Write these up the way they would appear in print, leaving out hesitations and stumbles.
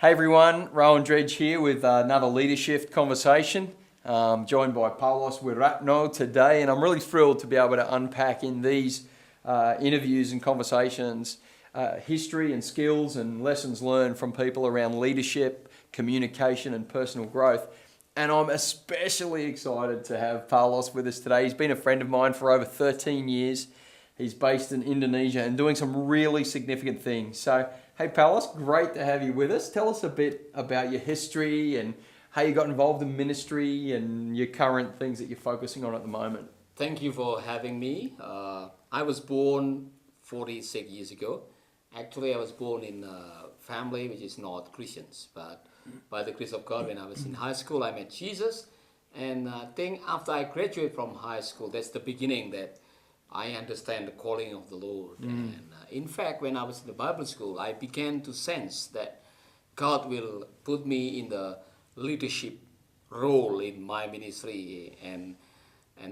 Hey everyone, Rowan Dredge here with another leadership conversation. Joined by Paulos Wiratno today, and I'm really thrilled to be able to unpack in these interviews and conversations history and skills and lessons learned from people around leadership, communication and personal growth. And I'm especially excited to have Paulos with us today. He's been a friend of mine for over 13 years. He's based in Indonesia and doing some really significant things. So, hey Paulos, great to have you with us. Tell us a bit about your history and how you got involved in ministry and your current things that you're focusing on at the moment. Thank you for having me. I was born 46 years ago. Actually, I was born in a family which is not Christians, but by the grace of God, when I was in high school, I met Jesus. And I think after I graduated from high school, that's the beginning that I understand the calling of the Lord. And in fact, when I was in the Bible school, I began to sense that God will put me in the leadership role in my ministry. And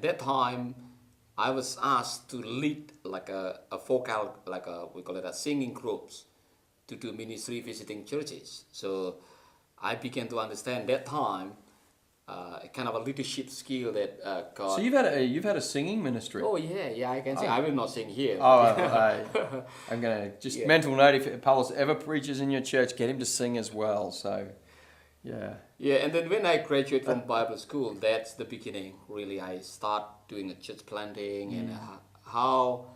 that time, I was asked to lead like a vocal, we call it a singing groups, to do ministry visiting churches. So I began to understand that time kind of a leadership skill that God. So you've had a singing ministry. Oh yeah, I can say. I will not sing here. I'm gonna just mental note, if Paulos ever preaches in your church, get him to sing as well. So, yeah. Yeah, and then when I graduated from Bible school, that's the beginning. Really, I start doing a church planting and how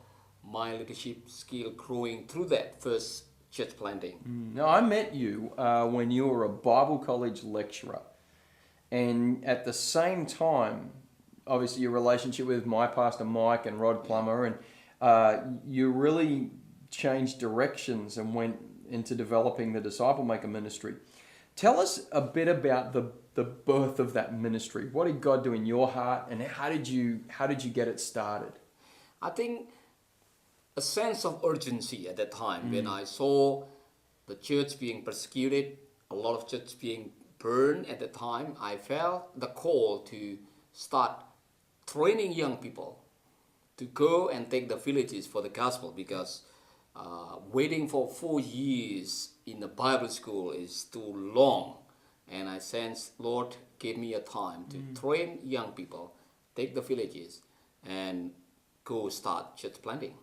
my leadership skill growing through that first church planting. Now, I met you when you were a Bible college lecturer. And at the same time, obviously your relationship with my pastor Mike and Rod Plummer, and you really changed directions and went into developing the Disciple Maker ministry. Tell us a bit about the birth of that ministry. What did God do in your heart, and how did you get it started? I think a sense of urgency at that time when I saw the church being persecuted, a lot of church being burned at the time, I felt the call to start training young people to go and take the villages for the gospel, because waiting for 4 years in the Bible school is too long. And I sensed Lord gave me a time to train young people, take the villages, and go start church planting.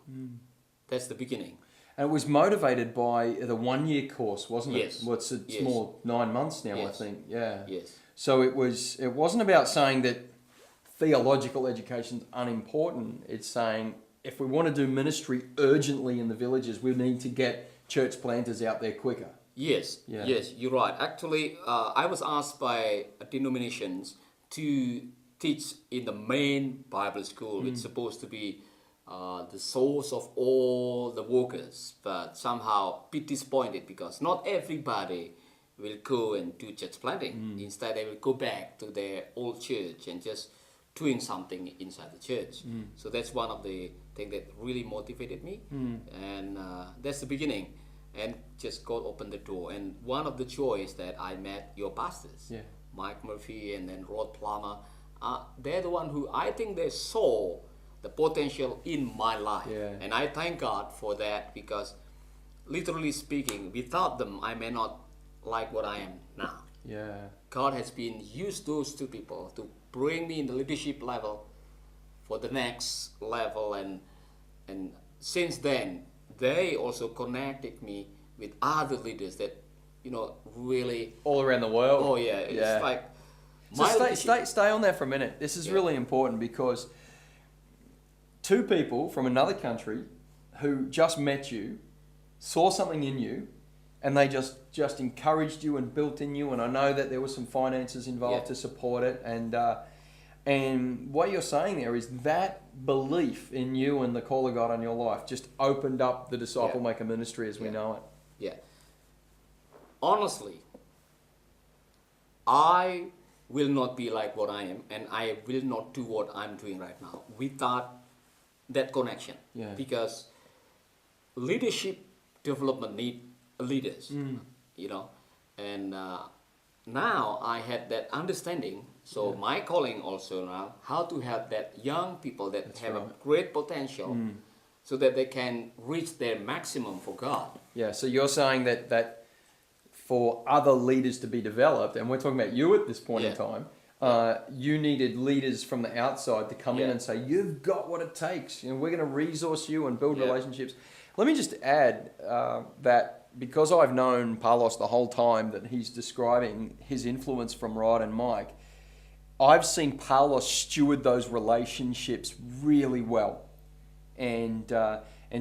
That's the beginning. And it was motivated by the 1 year course, wasn't it? Yes. Well, it's more 9 months now, Yes. I think. Yeah. Yes. So it wasn't about saying that theological education's unimportant. It's saying if we want to do ministry urgently in the villages, we need to get church planters out there quicker. Yes, Yeah. yes, you're right. Actually, I was asked by denominations to teach in the main Bible school. It's supposed to be the source of all the workers, but somehow bit disappointed because not everybody will go and do church planting. Instead, they will go back to their old church and just doing something inside the church. So that's one of the things that really motivated me, and that's the beginning. And just God opened the door. And one of the joys that I met your pastors, Mike Murphy and then Rod Plummer, they're the one who I think they saw the potential in my life. And I thank God for that, because literally speaking, without them, I may not like what I am now. Yeah. God has been used those two people to bring me in the leadership level for the next level, and since then they also connected me with other leaders that really All around the world. Oh yeah, it's like So stay on there for a minute. This is really important, because two people from another country who just met you, saw something in you, and they just encouraged you and built in you. And I know that there were some finances involved to support it. And what you're saying there is that belief in you and the call of God on your life just opened up the Disciple Maker ministry as we know it. Yeah. Honestly, I will not be like what I am, and I will not do what I'm doing right now without that connection. Because leadership development need leaders, and now I had that understanding. So my calling also now, how to help that young people that have a great potential, so that they can reach their maximum for God. Yeah, so you're saying that for other leaders to be developed, and we're talking about you at this point in Yeah. time, you needed leaders from the outside to come in Yeah. and say, you've got what it takes. We're going to resource you and build Yeah. relationships. Let me just add that because I've known Paulus the whole time that he's describing his influence from Rod and Mike, I've seen Paulus steward those relationships really well. And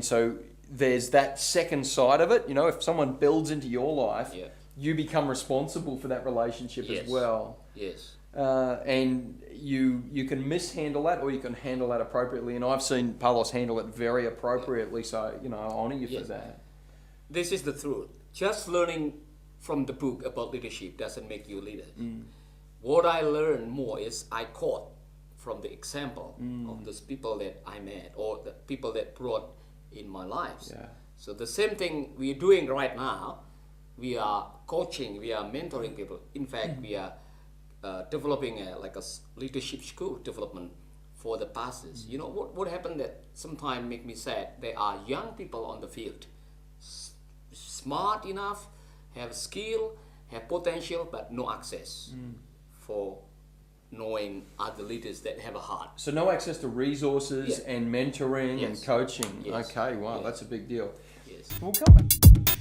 so there's that second side of it. If someone builds into your life, Yeah. you become responsible for that relationship Yes. as well. Yes. And you can mishandle that or you can handle that appropriately. And I've seen Paulus handle it very appropriately. So, I honor you for Yes. that. This is the truth. Just learning from the book about leadership doesn't make you a leader. What I learned more is I caught from the example of those people that I met or the people that brought in my lives. Yeah. So the same thing we're doing right now, we are coaching, we are mentoring people. In fact, we are developing a leadership school development for the pastors. What happened that sometimes make me sad? There are young people on the field, smart enough, have skill, have potential, but no access for knowing other leaders that have a heart. So no access to resources Yeah. and mentoring and Yes. coaching. Yes. Okay, wow, Yes. that's a big deal. Yes. We'll come back.